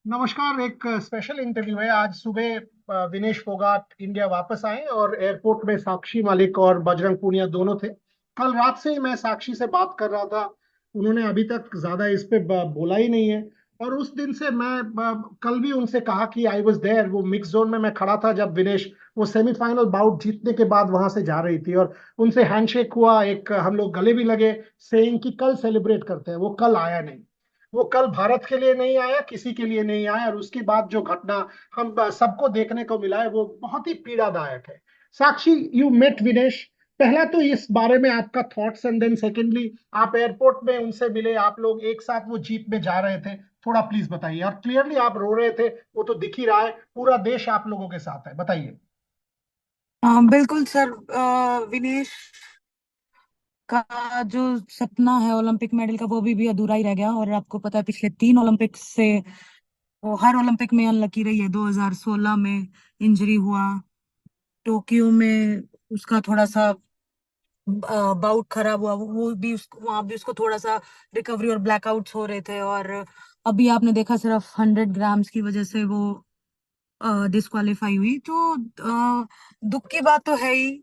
नमस्कार। एक special interview है आज सुबह। विनेश फोगाट इंडिया वापस आए और एयरपोर्ट में साक्षी मालिक और बजरंग पूनिया दोनों थे। कल रात से ही मैं साक्षी से बात कर रहा था। उन्होंने अभी तक ज्यादा इस पे बोला ही नहीं है। और उस दिन से मैं कल भी उनसे कहा कि आई वॉज देयर, वो मिक्स जोन में मैं खड़ा था जब विनेश वो सेमीफाइनल बाउट जीतने के बाद वहां से जा रही थी, और उनसे हैंडशेक हुआ, एक हम लोग गले भी लगे, सेइंग कि कल सेलिब्रेट करते हैं। वो कल आया नहीं। वो कल भारत के लिए नहीं आया, किसी के लिए नहीं आया, और उसके बाद जो घटना हम सबको देखने को मिला है वो बहुत ही पीड़ादायक है। साक्षी, यू मेट विनेश। पहला तो इस बारे में आपका थॉट्स, एंड देन सेकेंडली आप एयरपोर्ट में उनसे मिले, आप लोग एक साथ वो जीप में जा रहे थे, थोड़ा प्लीज बताइए। और क्लियरली आप रो रहे थे, वो तो दिख ही रहा है, पूरा देश आप लोगों के साथ है, बताइए। बिल्कुल सर। विनेश का जो सपना है ओलंपिक मेडल का वो भी अधूरा ही रह गया। और आपको पता है पिछले 3 ओलंपिक्स से वो हर ओलंपिक में अनलकी रही है। 2016 में इंजरी हुआ, टोक्यो में उसका थोड़ा सा बाउट खराब हुआ, वो भी उसको वहां भी उसको थोड़ा सा रिकवरी और ब्लैकआउट्स हो रहे थे। और अभी आपने देखा सिर्फ 100 ग्राम्स की वजह से वो डिस्क्वालीफाई हुई। तो दुख की बात तो है ही।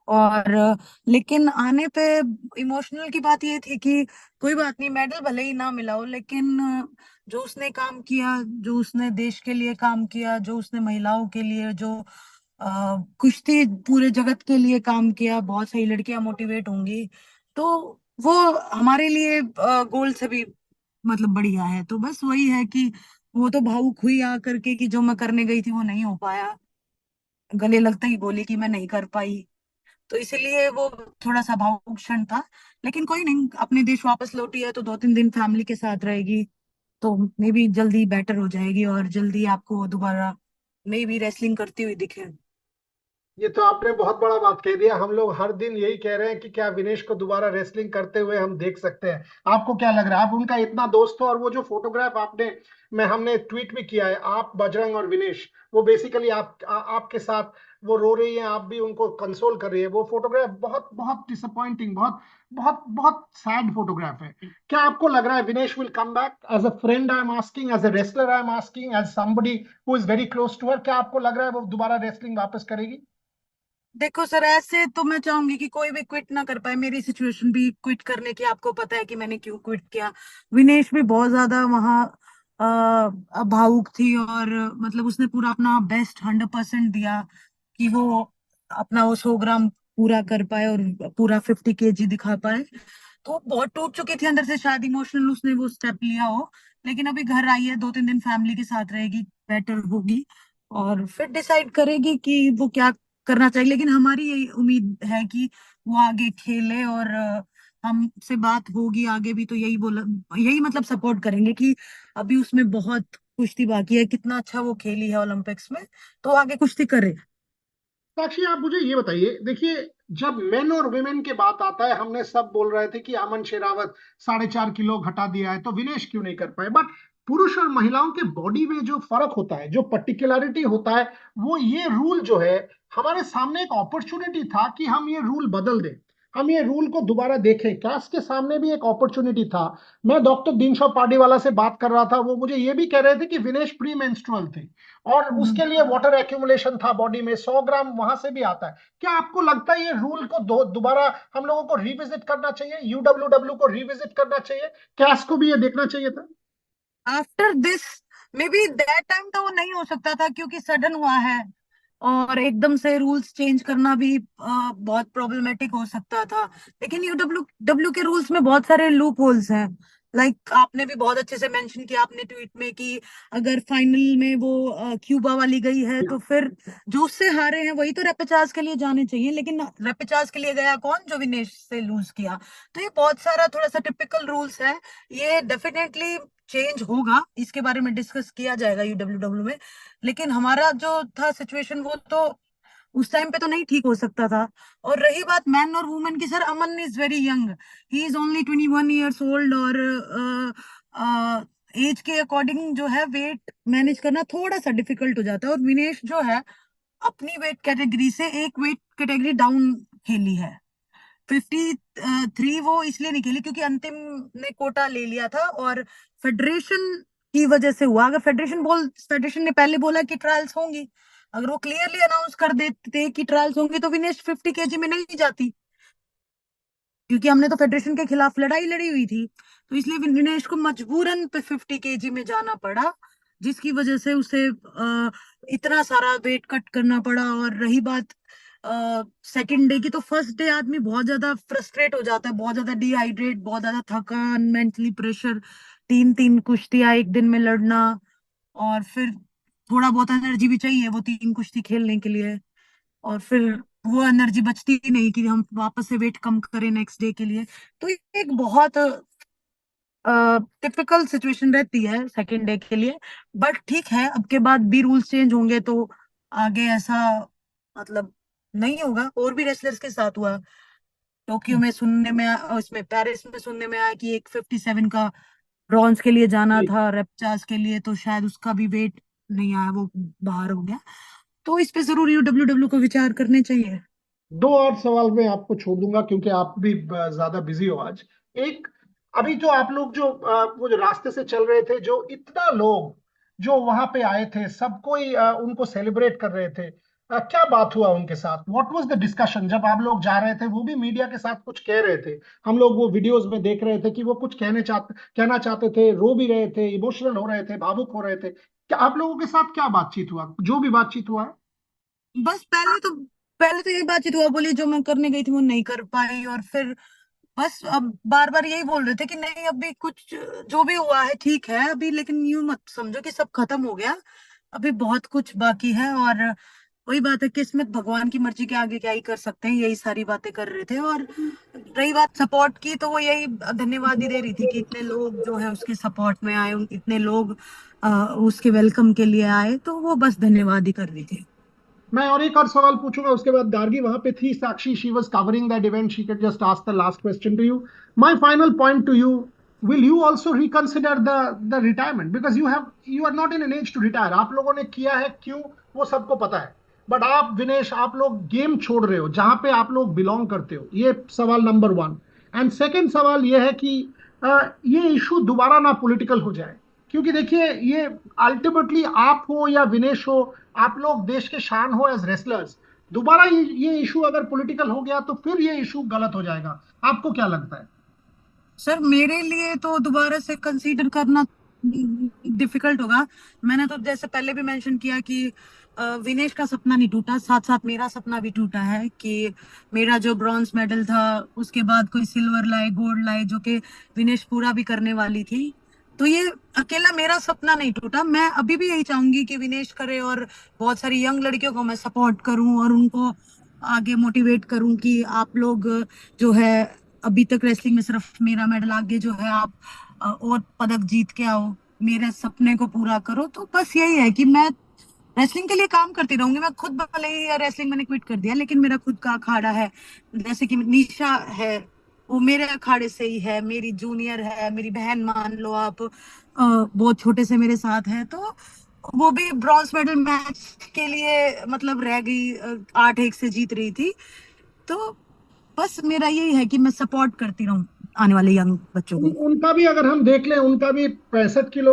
और लेकिन आने पे इमोशनल की बात ये थी कि कोई बात नहीं, मेडल भले ही ना मिला हो, लेकिन जो उसने काम किया, जो उसने देश के लिए काम किया, जो उसने महिलाओं के लिए, जो कुश्ती पूरे जगत के लिए काम किया, बहुत सारी लड़कियां मोटिवेट होंगी। तो वो हमारे लिए गोल से भी मतलब बढ़िया है। तो बस वही है कि वो तो भावुक हुई आकर के कि जो मैं करने गई थी वो नहीं हो पाया। गले लगते ही बोली कि मैं नहीं कर पाई। तो इसीलिए वो थोड़ा सा भावुक क्षण था। लेकिन कोई नहीं, अपने देश वापस लौटी है तो 2-3 दिन फैमिली के साथ रहेगी। तो मे बी जल्दी बेटर हो जाएगी और जल्दी आपको दोबारा मे बी रेसलिंग करती हुई दिखे। ये तो आपने बहुत बड़ा बात कह दिया। हम लोग हर दिन यही कह रहे हैं कि क्या विनेश को दोबारा रेसलिंग करते हुए हम देख सकते हैं। आपको क्या लग रहा है? आप उनका इतना दोस्त हो, और वो जो फोटोग्राफ आपने, मैं हमने ट्वीट भी किया है, आप बजरंग और विनेश, वो बेसिकली आपके साथ वो रो रही है, आप भी उनको कंसोल कर रही है। वो फोटोग्राफ बहुत बहुत डिसअपॉइंटिंग, बहुत बहुत बहुत सैड फोटोग्राफ है। क्या आपको लग रहा है Vinesh will come back? As a friend I am asking, as a wrestler I am asking, as somebody who is very close to her, क्या आपको लग रहा है वो दोबारा रेसलिंग वापस करेगी? देखो सर, ऐसे तो मैं चाहूंगी कि कोई भी क्विट ना कर पाए। मेरी सिचुएशन भी क्विट करने की आपको पता है कि मैंने क्यों क्विट किया। विनेश भी बहुत ज्यादा वहाँ भावुक थी, और मतलब उसने पूरा अपना बेस्ट 100% दिया कि वो अपना वो 100 ग्राम पूरा कर पाए और पूरा 50 kg दिखा पाए। तो बहुत टूट चुकी थी अंदर से, शायद इमोशनल उसने वो स्टेप लिया हो। लेकिन अभी घर आई है, 2-3 दिन फैमिली के साथ रहेगी, बेटर होगी और फिर डिसाइड करेगी कि वो क्या करना चाहिए। लेकिन हमारी यही उम्मीद है कि वो आगे खेले, और हमसे बात होगी आगे भी तो यही बोला, यही मतलब सपोर्ट करेंगे कि अभी उसमें बहुत कुश्ती बाकी है, कितना अच्छा वो खेली है ओलंपिक्स में, तो आगे कुश्ती करे। साक्षी, आप मुझे ये बताइए, देखिए, जब मेन और वुमेन की बात आता है, हमने सब बोल रहे थे कि अमन शेरावत 4.5 किलो घटा दिया है तो विनेश क्यों नहीं कर पाए। बट पुरुष और महिलाओं के बॉडी में जो फर्क होता है, जो पर्टिकुलरिटी होता है, वो ये रूल जो है, हमारे सामने एक अपॉर्चुनिटी था कि हम ये रूल बदल दें, हम ये रूल को दोबारा देखें। कैस के सामने भी एक अपॉर्चुनिटी था। मैं डॉक्टर दिनशॉ पार्डीवाला से बात कर रहा था, वो मुझे ये भी कह रहे थे कि विनेश प्री मेंस्ट्रुअल थे, और हम्म। उसके लिए वाटर एक्यूमुलेशन था बॉडी में, 100 ग्राम वहां से भी आता है। क्या आपको लगता है ये रूल को दोबारा हम लोगों को रिविजिट करना चाहिए, यूडब्ल्यूडब्ल्यू को रिविजिट करना चाहिए, कैस को भी ये देखना चाहिए था? After this may be that time तो वो नहीं हो सकता था क्योंकि सडन हुआ है, और एकदम से रूल्स चेंज करना भी बहुत प्रॉब्लमेटिक हो सकता था। लेकिन यूडब्ल्यू डब्ल्यू के रूल्स में बहुत सारे लूप होल्स हैं। लाइक आपने भी बहुत अच्छे से मेंशन किया आपने ट्वीट में कि अगर फाइनल में वो क्यूबा वाली गई है तो फिर जो उससे हारे हैं वही तो रेपेचाज के लिए जाने चाहिए। लेकिन रेपेचाज के लिए गया कौन? जो विनेश से लूज किया। तो ये बहुत सारा थोड़ा सा टिपिकल रूल्स है। ये डेफिनेटली चेंज होगा, इसके बारे में डिस्कस किया जाएगा यूडब्ल्यूडब्ल्यू में। लेकिन हमारा जो था सिचुएशन वो तो उस टाइम पे तो नहीं ठीक हो सकता था। और रही बात मैन और वुमेन की, sir Aman is very young, he is only 21 years old. और एज के अकॉर्डिंग जो है वेट मैनेज करना थोड़ा सा डिफिकल्ट हो जाता है। और विनेश जो है अपनी वेट कैटेगरी से एक वेट कैटेगरी डाउन खेली है। 53 वो इसलिए नहीं खेली क्योंकि अंतिम ने कोटा ले लिया था, और फेडरेशन की वजह से हुआ। अगर फेडरेशन ने पहले बोला कि ट्रायल्स होंगी, अगर वो क्लियरली अनाउंस कर देते कि ट्रायल्स होंगे, तो विनेश 50 केजी में नहीं जाती, क्योंकि हमने तो फेडरेशन के खिलाफ लड़ाई लड़ी हुई थी। तो इसलिए विनेश को मजबूरन पे 50 केजी में जाना पड़ा, जिसकी वजह से उसे इतना सारा वेट कट करना पड़ा। और रही बात सेकंड डे की, तो फर्स्ट डे आदमी बहुत ज्यादा फ्रस्ट्रेट हो जाता है, बहुत ज्यादा डिहाइड्रेट, बहुत ज्यादा थकान, मेंटली प्रेशर, तीन तीन कुश्तियां एक दिन में लड़ना, और फिर थोड़ा बहुत एनर्जी भी चाहिए वो तीन कुश्ती खेलने के लिए। और फिर वो एनर्जी बचती ही नहीं कि हम वापस से वेट कम करें नेक्स्ट डे के लिए। तो ये एक बहुत टिपिकल सिचुएशन रहती है सेकेंड डे के लिए। बट ठीक है, अब के बाद भी रूल्स चेंज होंगे, तो आगे ऐसा मतलब नहीं होगा। और भी रेसलर्स के साथ हुआ, टोक्यो में सुनने में इसमें पेरिस में सुनने में आया कि एक 57 का ब्रॉन्ज के लिए जाना जी। था रेपचाज के लिए, तो शायद उसका भी वेट नहीं आया, वो बाहर हो गया। तो इस पे जरूर यूडब्ल्यू को विचार करने चाहिए। दो और सवाल मैं आपको छोड़ दूंगा क्योंकि आप भी ज्यादा बिजी हो आज। एक, अभी जो आप लोग जो वो जो रास्ते से चल रहे थे, जो इतना लोग जो वहां पे आए थे, सब कोई उनको सेलिब्रेट कर रहे थे, क्या बात हुआ उनके साथ? व्हाट वाज द डिस्कशन जब आप लोग जा रहे थे? वो भी मीडिया के साथ कुछ कह रहे थे, हम लोग वो वीडियोस में देख रहे थे कि वो कुछ कहना चाहते थे, रो भी रहे थे, इमोशनल हो रहे थे, भावुक हो रहे थे। क्या आप लोगों के साथ क्या बातचीत हुआ, जो भी बातचीत हुआ? बस पहले तो यही बातचीत हुआ, बोली जो मैं करने गई थी वो नहीं कर पाई। और फिर बस अब बार बार यही बोल रहे थे कि नहीं, अभी कुछ जो भी हुआ है ठीक है अभी, लेकिन यूं मत समझो कि सब खत्म हो गया, अभी बहुत कुछ बाकी है। और वही बात है, किस्मत भगवान की मर्जी के आगे क्या ही कर सकते हैं, यही सारी बातें कर रहे थे। और रही बात सपोर्ट की, तो वो यही धन्यवाद ही दे रही थी कि इतने लोग जो है उसके सपोर्ट में आए, इतने लोग उसके वेलकम के लिए आए, तो वो बस धन्यवाद ही कर रही थी। मैं और एक और सवाल पूछूंगा, उसके बाद गार्गी वहां पे थी, Sakshi, she was covering that event, she can just ask the last question to you. My final point to you, will you also reconsider the retirement, because you are not in an age to retire. आप लोगों ने किया है क्यों, वो सबको पता है। बट आप विनेश, आप लोग गेम छोड़ रहे हो जहां पे आप लोग बिलोंग करते हो, ये सवाल नंबर वन। एंड सेकेंड सवाल ये है कि ये इशू दोबारा ना पॉलिटिकल हो जाए, क्योंकि देखिए ये अल्टीमेटली आप हो या विनेश हो, आप लोग देश के शान हो एज रेसलर्स। दोबारा ये इशू अगर पॉलिटिकल हो गया तो फिर ये इशू गलत हो जाएगा। आपको क्या लगता है? सर मेरे लिए तो दोबारा से कंसीडर करना डिफिकल्ट होगा। मैंने तो जैसे पहले भी मेंशन किया कि विनेश का सपना नहीं टूटा, साथ साथ मेरा सपना भी टूटा है कि मेरा जो ब्रॉन्ज मेडल था उसके बाद कोई सिल्वर लाए, गोल्ड लाए, जो कि विनेश पूरा भी करने वाली थी। तो ये अकेला मेरा सपना नहीं टूटा, मैं अभी भी यही चाहूंगी कि विनेश करे, और बहुत सारी यंग लड़कियों को मैं सपोर्ट करूं और उनको आगे मोटिवेट करूं कि आप लोग जो है, अभी तक रेसलिंग में सिर्फ मेरा मेडल, आगे जो है आप और पदक जीत के आओ, मेरे सपने को पूरा करो। तो बस यही है कि मैं रेसलिंग के लिए काम करती रहूंगी। मैं खुद भले ही रेसलिंग मैंने क्विट कर दिया, लेकिन मेरा खुद का अखाड़ा है, जैसे कि निशा है, वो मेरे अखाड़े से ही है, मेरी जूनियर है, मेरी बहन मान लो आप, बहुत छोटे से मेरे साथ है। तो वो भी ब्रॉन्ज मेडल मैच के लिए मतलब रह गई, 8-1 से जीत रही थी। तो बस मेरा यही है कि मैं सपोर्ट करती रहूं आने वाले यंग बच्चों को। उनका भी अगर हम देख लें, उनका भी 65 किलो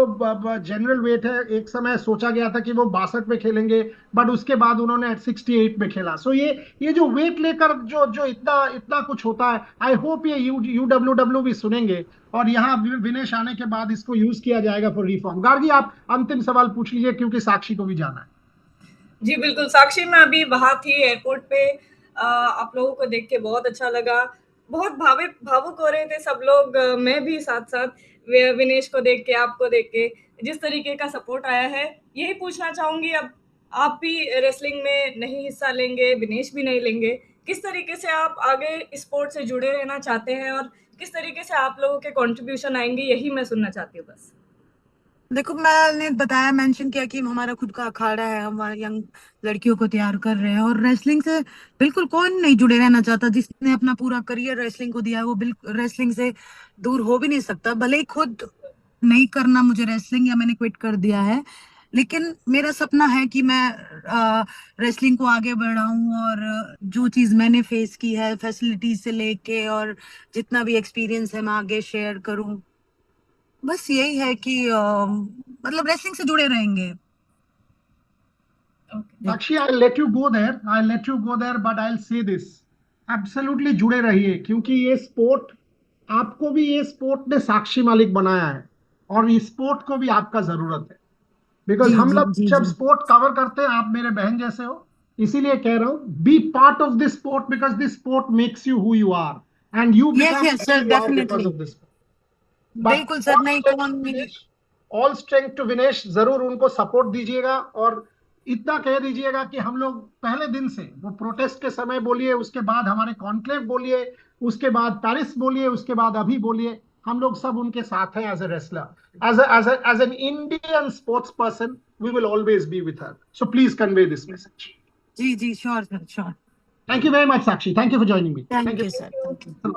जनरल वेट है। एक समय सोचा गया था कि वो 62 में खेलेंगे, बट उसके बाद उन्होंने 68 में खेला। सो ये जो वेट लेकर जो जो इतना इतना कुछ होता है, आई होप ये यूडब्ल्यू भी सुनेंगे और यहाँ विनेश आने के बाद इसको यूज किया जाएगा फॉर रिफॉर्म। गार्गी, आप अंतिम सवाल पूछ लीजिए क्योंकि साक्षी को भी जाना है। जी बिल्कुल, साक्षी मैं अभी वहाँ थी एयरपोर्ट पे। आप लोगों को देख के बहुत अच्छा लगा। बहुत भावुक हो रहे थे सब लोग, मैं भी साथ-साथ विनेश को देख के, आपको देख के, जिस तरीके का सपोर्ट आया है। यही पूछना चाहूँगी, अब आप भी रेसलिंग में नहीं हिस्सा लेंगे, विनेश भी नहीं लेंगे। किस तरीके से आप आगे स्पोर्ट से जुड़े रहना चाहते हैं और किस तरीके से आप लोगों के कंट्रीब्यूशन आएँगे, यही मैं सुनना चाहती हूँ बस। देखो, मैंने बताया, मेंशन किया कि हमारा खुद का अखाड़ा है, हमारे यंग लड़कियों को तैयार कर रहे हैं। और रेसलिंग से बिल्कुल कौन नहीं जुड़े रहना चाहता, जिसने अपना पूरा करियर रेसलिंग को दिया है वो बिल्कुल रेसलिंग से दूर हो भी नहीं सकता। भले ही खुद नहीं करना मुझे रेसलिंग, या मैंने क्विट कर दिया है, लेकिन मेरा सपना है कि मैं रेसलिंग को आगे बढ़ाऊं। और जो चीज मैंने फेस की है फैसिलिटीज से लेके, और जितना भी एक्सपीरियंस है, मैं आगे शेयर करूं। बस यही है कि मतलब रेसलिंग से जुड़े रहेंगे। Okay. Sakshi, I'll let you go there. I'll let you go there, but I'll say this. Absolutely जुड़े रहिए, क्योंकि ये स्पोर्ट, आपको भी ये स्पोर्ट ने साक्षी मालिक बनाया है, और इस स्पोर्ट को भी आपका जरूरत है। बिकॉज जी हम जी लोग जी जब जी स्पोर्ट कवर करते हैं, आप मेरे बहन जैसे हो, इसीलिए कह रहा हूँ, be part of this sport, because this sport makes you who you are, and you yes become yes who sir, you are because definitely. Of this. But बिल्कुल सर, नहीं कौन नहीं। ऑल स्ट्रेंथ टू विनेश, जरूर उनको support दीजिएगा, और इतना कह दीजिएगा कि हम लोग पहले दिन से, वो प्रोटेस्ट के समय बोलिए, उसके बाद हमारे कॉन्क्लेव बोलिए, उसके बाद पेरिस बोलिए, उसके बाद अभी बोलिए, हम लोग सब उनके साथ हैं as a wrestler, as an Indian sports person, we will always be with her. So please convey this message. जी जी, sure sir, sure. Thank you very much, Sakshi. Thank you for joining me. Thank thank you. You sir, thank you.